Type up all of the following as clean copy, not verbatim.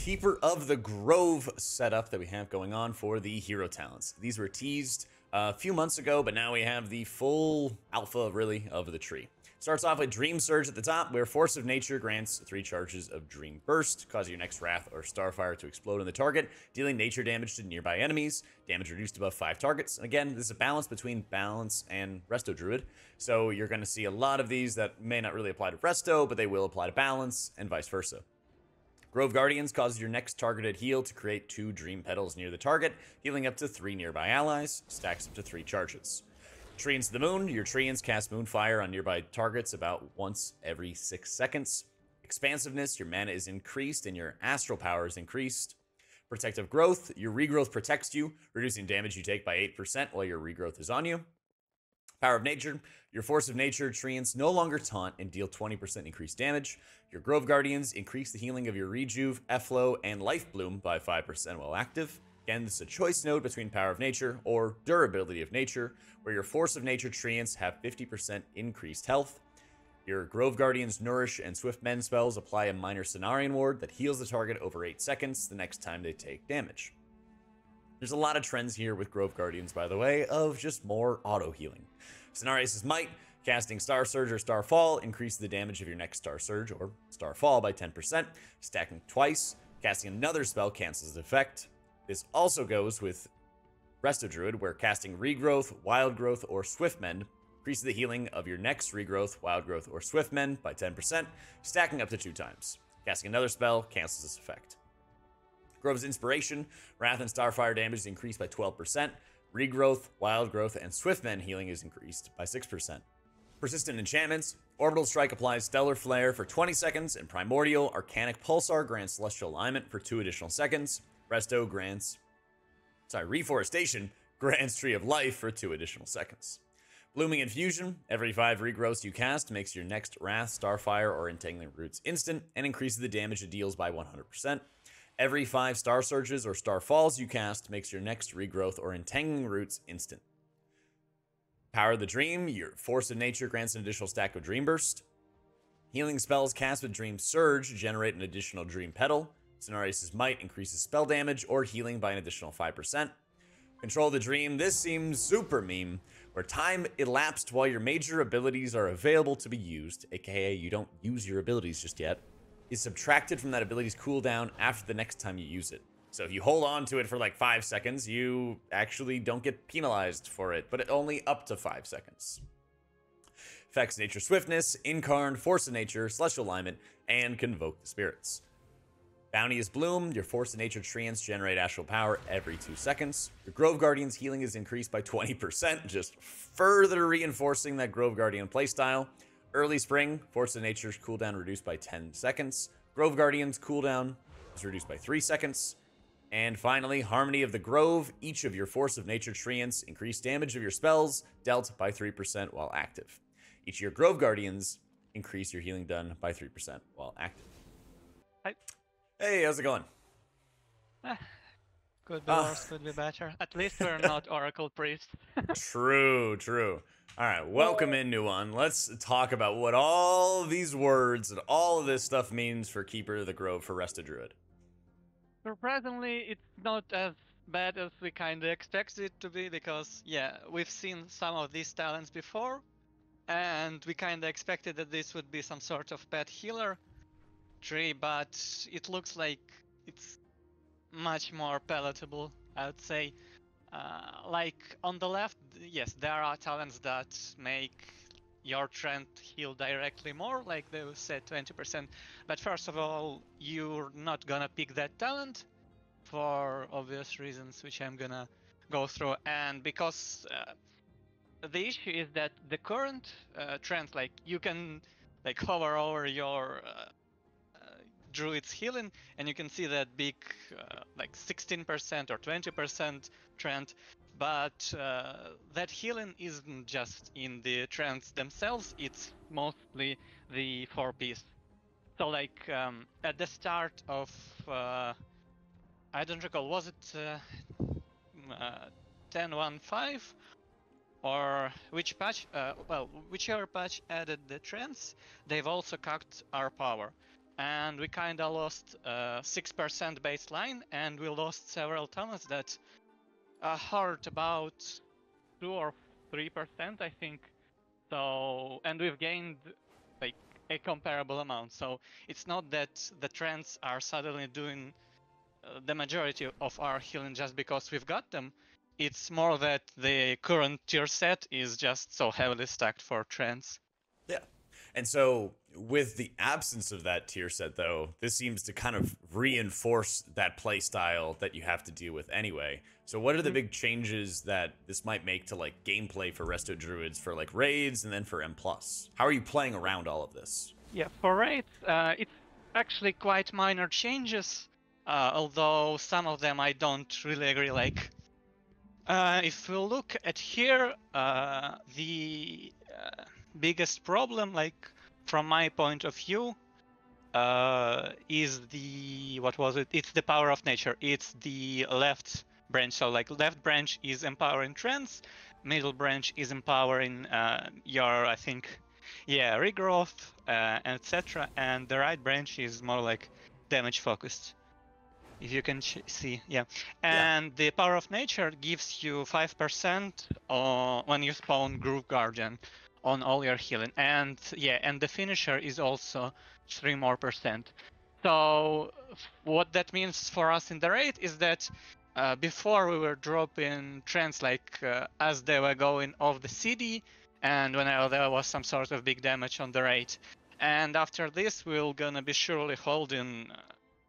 Keeper of the Grove setup that we have going on for the hero talents. These were teased a few months ago, but now we have the full alpha, really, of the tree. Starts off with Dream Surge at the top, where Force of Nature grants 3 charges of Dream Burst, causing your next Wrath or Starfire to explode on the target, dealing nature damage to nearby enemies, damage reduced above 5 targets. And again, this is a balance between Balance and Resto Druid, so you're going to see a lot of these that may not really apply to Resto, but they will apply to Balance, and vice versa. Grove Guardians causes your next targeted heal to create 2 Dream Petals near the target, healing up to 3 nearby allies, stacks up to 3 charges. Treants of the Moon, your Treants cast Moonfire on nearby targets about once every 6 seconds. Expansiveness, your mana is increased and your astral power is increased. Protective Growth, your regrowth protects you, reducing damage you take by 8% while your regrowth is on you. Power of Nature, your Force of Nature Treants no longer taunt and deal 20% increased damage. Your Grove Guardians increase the healing of your Rejuve, Efflow, and Life Bloom by 5% while active. Again, this is a choice node between Power of Nature or Durability of Nature, where your Force of Nature Treants have 50% increased health. Your Grove Guardians Nourish and Swift Mend spells apply a minor Cenarian ward that heals the target over 8 seconds the next time they take damage. There's a lot of trends here with Grove Guardians, by the way, of just more auto-healing. Cenarius' Might, casting Star Surge or Starfall, increases the damage of your next Star Surge or Starfall by 10%. Stacking twice, casting another spell cancels the effect. This also goes with Resto Druid, where casting Regrowth, Wild Growth, or Swift Mend increases the healing of your next Regrowth, Wild Growth, or Swift Mend by 10%, stacking up to 2 times. Casting another spell cancels this effect. Grove's Inspiration, Wrath and Starfire damage is increased by 12%. Regrowth, Wild Growth, and Swift Mend healing is increased by 6%. Persistent Enchantments, Orbital Strike applies Stellar Flare for 20 seconds, and Primordial Arcanic Pulsar grants Celestial Alignment for 2 additional seconds. Resto grants, Reforestation grants Tree of Life for 2 additional seconds. Blooming Infusion, every 5 regrowths you cast makes your next Wrath, Starfire, or Entangling Roots instant, and increases the damage it deals by 100%. Every 5 Star Surges or Starfalls you cast makes your next Regrowth or Entangling Roots instant. Power of the Dream, your Force of Nature grants an additional stack of Dream Burst. Healing spells cast with Dream Surge generate an additional Dream Petal. Cenarius' Might increases spell damage or healing by an additional 5%. Control the Dream, this seems super meme, where time elapsed while your major abilities are available to be used, aka you don't use your abilities just yet, is subtracted from that ability's cooldown after the next time you use it. So if you hold on to it for like 5 seconds, you actually don't get penalized for it, but only up to 5 seconds. Effects Nature Swiftness, Incarn, Force of Nature, Celestial Alignment, and Convoke the Spirits. Bounteous Bloom, your Force of Nature Treants generate Astral Power every 2 seconds. Your Grove Guardian's healing is increased by 20%, just further reinforcing that Grove Guardian playstyle. Early Spring, Force of Nature's cooldown reduced by 10 seconds. Grove Guardian's cooldown is reduced by 3 seconds. And finally, Harmony of the Grove, each of your Force of Nature Treants increase damage of your spells dealt by 3% while active. Each of your Grove Guardians increase your healing done by 3% while active. Hi. Hey, how's it going? Could be worse, could be better. At least we're not Oracle Priests. True, true. All right, welcome in, new one. Let's talk about what all these words and all of this stuff means for Keeper of the Grove for Resto Druid. Surprisingly, it's not as bad as we kind of expected it to be, because, yeah, we've seen some of these talents before, and we kind of expected that this would be some sort of pet healer tree, but it looks like it's much more palatable, I would say. Like on the left, yes, there are talents that make your trend heal directly more, like they said 20%, but first of all, you're not gonna pick that talent for obvious reasons, which I'm gonna go through, and because the issue is that the current trend, like you can like hover over your Druid's healing, and you can see that big like 16% or 20% trend, but that healing isn't just in the trends themselves, it's mostly the 4-piece. So like at the start of I don't recall, was it 10.1.5 or which patch? Well, whichever patch added the trends, they've also capped our power. and we kinda lost 6% baseline, and we lost several talents that hurt about 2 or 3%, I think. So, and we've gained like a comparable amount. So it's not that the trends are suddenly doing the majority of our healing just because we've got them. It's more that the current tier set is just so heavily stacked for trends. Yeah. And so, with the absence of that tier set, though, this seems to kind of reinforce that play style that you have to deal with anyway. So, what are the big changes that this might make to like gameplay for Resto Druids for like raids and then for M+? How are you playing around all of this? Yeah, for raids, it's actually quite minor changes, although some of them I don't really agree. Like, if we look at here, the biggest problem, like from my point of view, is the it's the power of nature. It's the left branch. So like left branch is empowering trends, middle branch is empowering your, I think, yeah, regrowth, etc. And the right branch is more like damage focused. If you can see, yeah. And the power of nature gives you 5% when you spawn Groove Guardian on all your healing. And yeah, and the finisher is also 3 more percent. So what that means for us in the raid is that before we were dropping trends like as they were going off the CD and whenever there was some sort of big damage on the raid. And after this, we're gonna be surely holding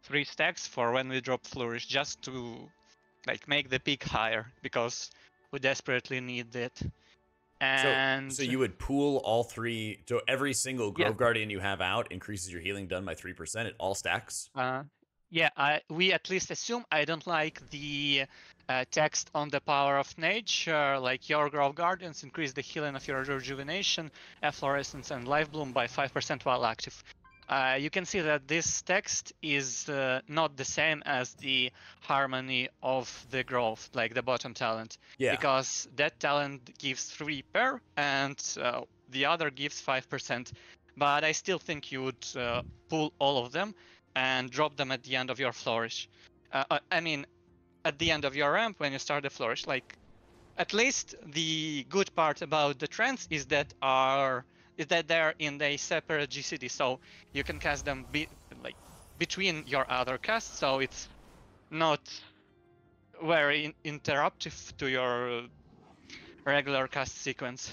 3 stacks for when we drop Flourish, just to like make the peak higher, because we desperately need it. And so you would pool all 3. So every single Grove yeah, Guardian you have out increases your healing done by 3%. It all stacks. yeah, we at least assume. I don't like the text on the power of nature, like your Grove Guardians increase the healing of your rejuvenation, efflorescence, and life bloom by 5% while active. You can see that this text is not the same as the harmony of the growth, like the bottom talent. Yeah. Because that talent gives 3 per, and the other gives 5%. But I still think you would pull all of them and drop them at the end of your flourish. I mean, at the end of your ramp when you start the flourish. Like, at least the good part about the trends is that they're in a separate GCD, so you can cast them like between your other casts, so it's not very interruptive to your regular cast sequence.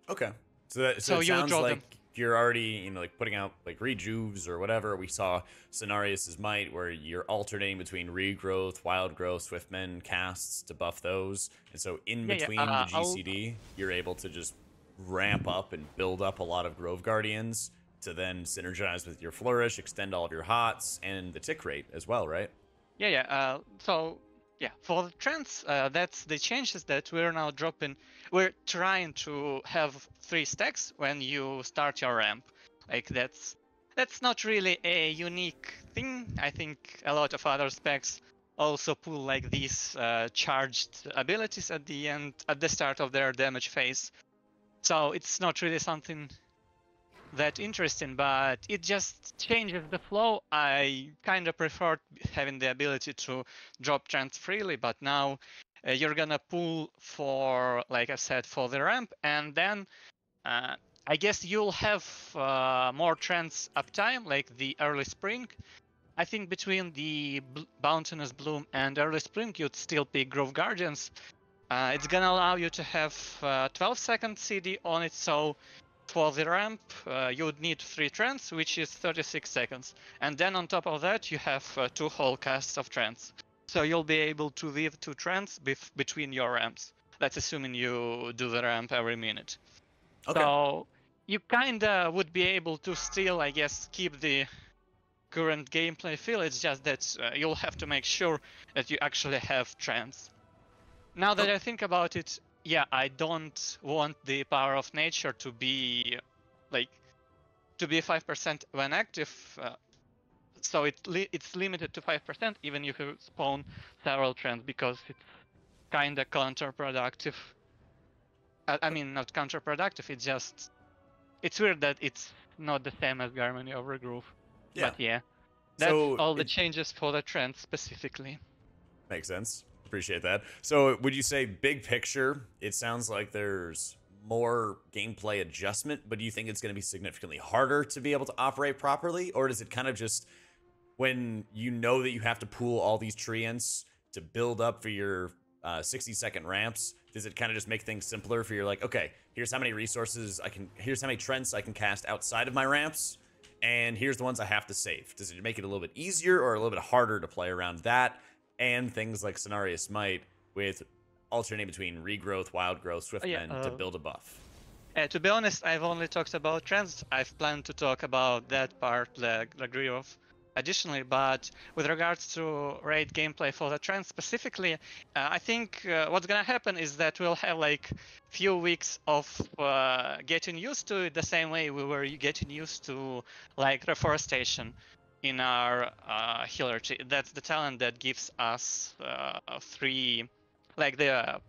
Okay. So it you sounds draw like them. you're already, like putting out like rejuves or whatever. We saw Cenarius's Might, where you're alternating between regrowth, wild growth, Swiftmen casts to buff those. And so in between the GCD, you're able to just ramp up and build up a lot of Grove Guardians to then synergize with your Flourish, extend all of your hots, and the tick rate as well, right? Yeah. So yeah, for the trends, that's the changes that we're now dropping. We're trying to have 3 stacks when you start your ramp. Like that's not really a unique thing. I think a lot of other specs also pull like these charged abilities at the start of their damage phase. So it's not really something that interesting, but it just changes the flow. I kind of preferred having the ability to drop trends freely, but now you're gonna pull for, like I said, for the ramp, and then I guess you'll have more trends uptime, like the early spring. I think between the Bounteous Bloom and early spring, you'd still pick Grove Guardians. It's gonna allow you to have 12-second CD on it, so for the ramp, you would need 3 trends, which is 36 seconds. And then on top of that, you have 2 whole casts of trends. So you'll be able to leave 2 trends between your ramps. That's assuming you do the ramp every minute. Okay. So you kinda would be able to still, I guess, keep the current gameplay feel. It's just that you'll have to make sure that you actually have trends. Now that I think about it, yeah, I don't want the power of nature to be like 5% when active. So it's limited to 5% even if you spawn several trends, because it's kinda counterproductive. I mean, not counterproductive. It's weird that it's not the same as Harmony over Groove. Yeah. But yeah, that's So all the changes for the trend specifically. makes sense. Appreciate that. So would you say big picture, it sounds like there's more gameplay adjustment, but do you think it's going to be significantly harder to be able to operate properly? Or does it kind of just, when you know that you have to pool all these treants to build up for your 60-second ramps, does it kind of just make things simpler for you? Like, okay, here's how many resources here's how many trents I can cast outside of my ramps, and here's the ones I have to save. Does it make it a little bit easier or a little bit harder to play around that? And things like Cenarius Smite with alternating between regrowth, wild growth, Swiftmen to build a buff. To be honest, I've only talked about trends. I've planned to talk about that part, the regrowth, additionally, but with regards to raid gameplay for the trends specifically, I think what's gonna happen is that we'll have like few weeks of getting used to it the same way we were getting used to like reforestation in our healer tree. That's the talent that gives us the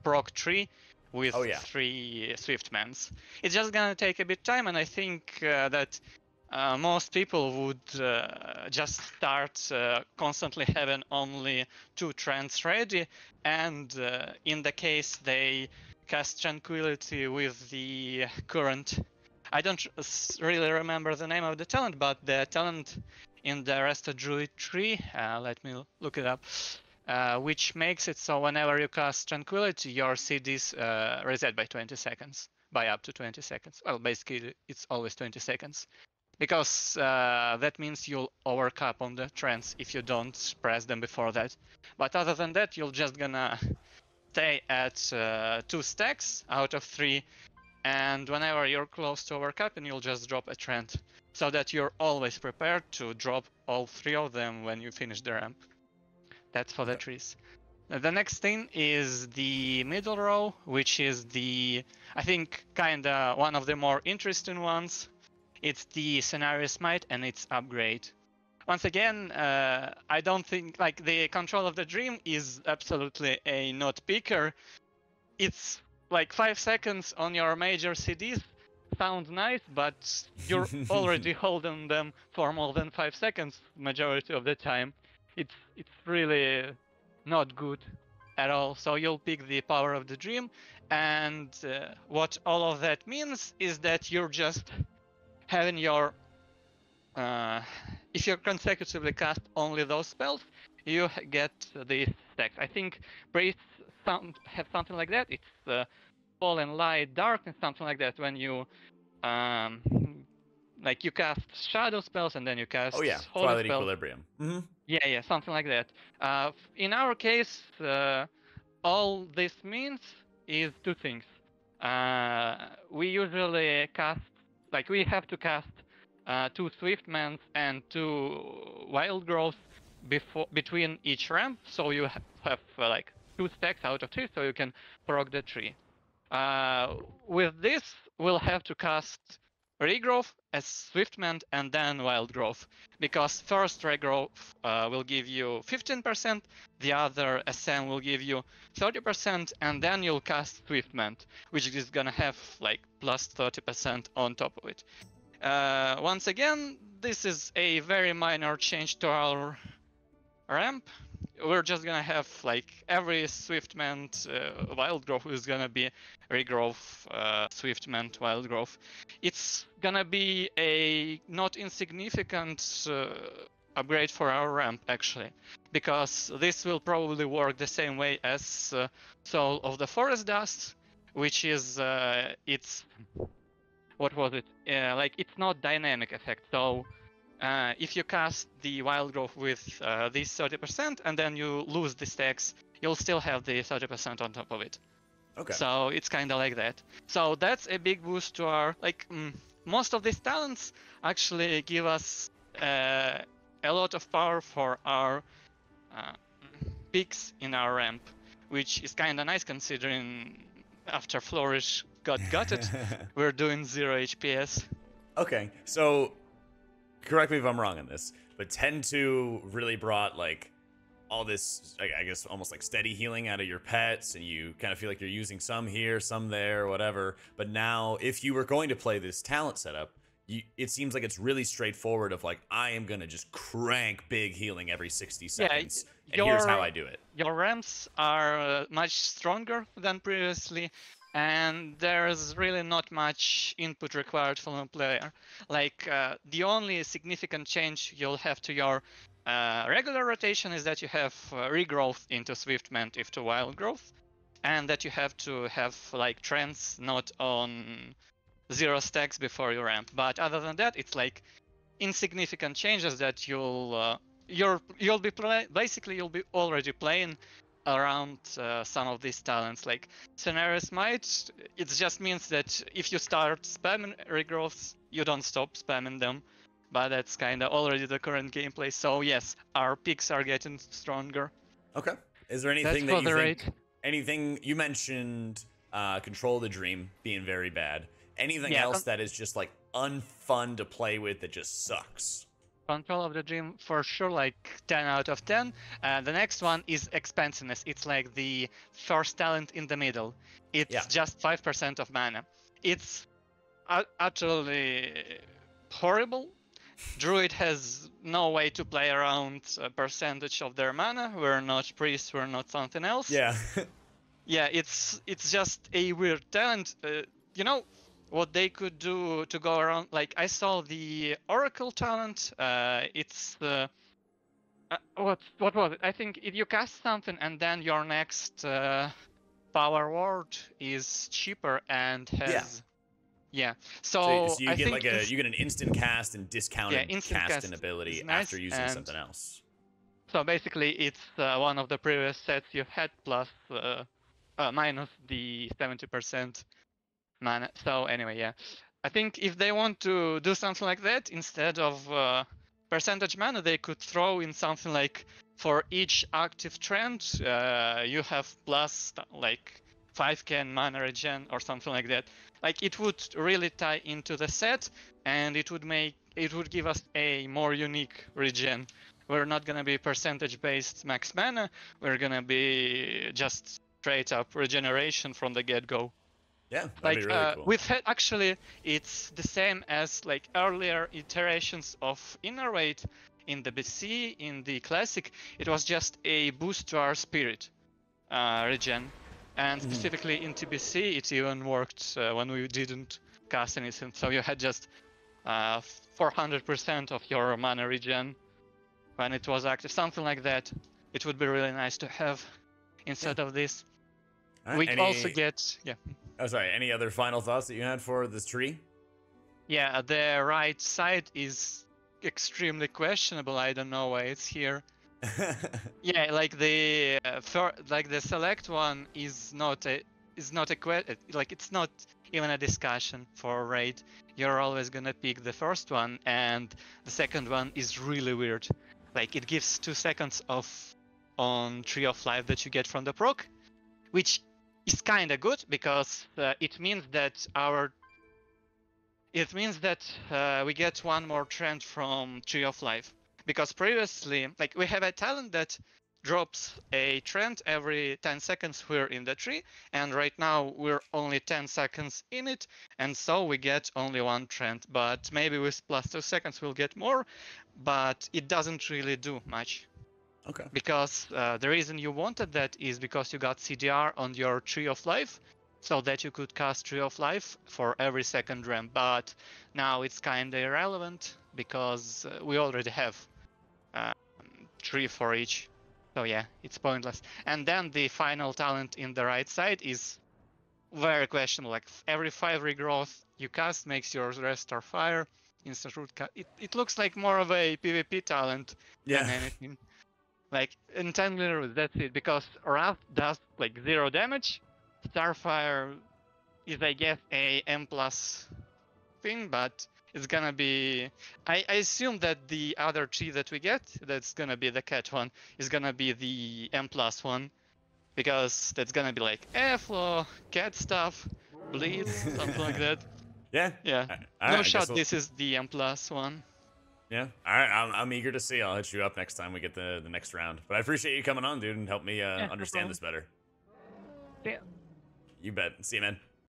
proc tree with 3 Swiftmans. It's just gonna take a bit time, and I think that most people would just start constantly having only 2 trends ready, and in the case they cast Tranquility with the current, I don't really remember the name of the talent, but the talent in the Resto Druid tree, let me look it up, which makes it so whenever you cast Tranquility, your CDs reset by 20 seconds, by up to 20 seconds. Well, basically it's always 20 seconds. Because that means you'll overcap on the trends if you don't press them before that. But other than that, you're just gonna stay at 2 stacks out of 3, and whenever you're close to overcapping, you'll just drop a trend, so that you're always prepared to drop all 3 of them when you finish the ramp. That's for the trees. The next thing is the middle row, which is I think, kinda one of the more interesting ones. It's the Cenarius Smite and its upgrade. Once again, I don't think like the control of the dream is absolutely a not picker. It's like 5 seconds on your major CDs. Sounds nice, but you're already holding them for more than 5 seconds majority of the time. It's really not good at all. So you'll pick the power of the dream, and what all of that means is that you're just having your if you consecutively cast only those spells, you get the stacks. I think priests have something like that. It's fallen, light, darkness, something like that. When you like you cast shadow spells and then you cast holy Twilight spells. Equilibrium. Yeah, something like that. In our case, all this means is 2 things. We usually cast, like we have to cast 2 Swiftmans and 2 Wild Growths between each ramp, so you have like 2 stacks out of 3, so you can proc the tree. With this, we'll have to cast Regrowth as Swiftman and then Wild Growth, because first Regrowth will give you 15%, the other SM will give you 30%, and then you'll cast Swiftman, which is gonna have like plus 30% on top of it. Once again, this is a very minor change to our ramp. We're just gonna have like every Swiftman Wild Growth is gonna be Regrowth Swiftman Wild Growth. It's gonna be a not insignificant upgrade for our ramp actually, because this will probably work the same way as Soul of the Forest does, which is it's what was it? Like it's not dynamic effect. So if you cast the Wild Growth with this 30% and then you lose the stacks, you'll still have the 30% on top of it. Okay. So it's kind of like that. So that's a big boost to our, like, most of these talents actually give us a lot of power for our picks in our ramp, which is kind of nice considering after Flourish got gutted, we're doing 0 HPS. Okay, so correct me if I'm wrong on this, but 10-2 really brought like all this, I guess, almost like steady healing out of your pets, and you kind of feel like you're using some here, some there, whatever. But now, if you were going to play this talent setup, it seems like it's really straightforward of like, I am going to just crank big healing every 60 Yeah, seconds. And here's how I do it. Your ramps are much stronger than previously, and there's really not much input required from a player. Like, the only significant change you'll have to your regular rotation is that you have regrowth into Swift Mentif to Wild Growth, and that you have to have like trends not on 0 stacks before you ramp. But other than that, it's like insignificant changes that you'll be basically you'll be already playing around some of these talents. Like Scenarios Might, it just means that if you start spamming regrowths, you don't stop spamming them. But that's kind of already the current gameplay. So yes, our picks are getting stronger. Okay. Is there anything That's that you think? rate. Anything you mentioned? Control the Dream being very bad. Anything else that is just like unfun to play with that just sucks? Control of the Dream for sure, like 10 out of 10. The next one is Expansiveness. It's like the first talent in the middle. It's just 5% of mana. It's utterly horrible. Druid has no way to play around a percentage of their mana. We're not priests, we're not something else. Yeah. Yeah, it's just a weird talent. You know what they could do to go around? Like I saw the Oracle talent. It's what was it? I think if you cast something and then your next power word is cheaper and has So you get like you get an instant cast and discounted casting ability nice, after using something else. So basically, it's one of the previous sets you had plus minus the 70% mana. So anyway, yeah, I think if they want to do something like that instead of percentage mana, they could throw in something like for each active trend you have plus like 5k mana regen or something like that. Like it would really tie into the set, and it would give us a more unique regen. We're not gonna be percentage based max mana. We're gonna be just straight up regeneration from the get go. Yeah, that'd like be really cool. we've had actually, it's the same as like earlier iterations of Inner Weight in the BC, in the Classic. It was just a boost to our spirit regen. And specifically in TBC, it even worked when we didn't cast anything. So you had just 400% of your mana regen when it was active, something like that. It would be really nice to have instead of this. We also get, Oh, sorry. Any other final thoughts that you had for this tree? Yeah, the right side is extremely questionable. I don't know why it's here. Yeah, like the select one is not a like it's not even a discussion for raid. You're always gonna pick the first one, and the second one is really weird. Like it gives 2 seconds off on Tree of Life that you get from the proc, which is kind of good because it means that we get one more trend from Tree of Life. Because previously, like we have a talent that drops a trend every 10 seconds we're in the tree, and right now we're only 10 seconds in it, and so we get only one trend. But maybe with plus 2 seconds we'll get more, but it doesn't really do much. Okay. Because the reason you wanted that is because you got CDR on your Tree of Life, so that you could cast Tree of Life for every second ramp. But now it's kind of irrelevant because we already have 3 for each. So yeah, it's pointless. And then the final talent in the right side is very questionable. Like every 5 regrowth you cast makes your Resto Fire instant root cut. It looks like more of a PvP talent than anything. Like in 10 literals, that's it. Because Wrath does like 0 damage. Starfire is, I guess, a M+ thing, but it's gonna be... I assume that the other tree that we get, that's gonna be the cat one, is gonna be the M+ one. Because that's gonna be like airflow, cat stuff, bleed, something like that. Yeah. No shot, this is the M+ one. Yeah. All right. I'm eager to see. I'll hit you up next time we get the next round. But I appreciate you coming on, dude, and help me understand this better. Yeah. You bet. See you, man.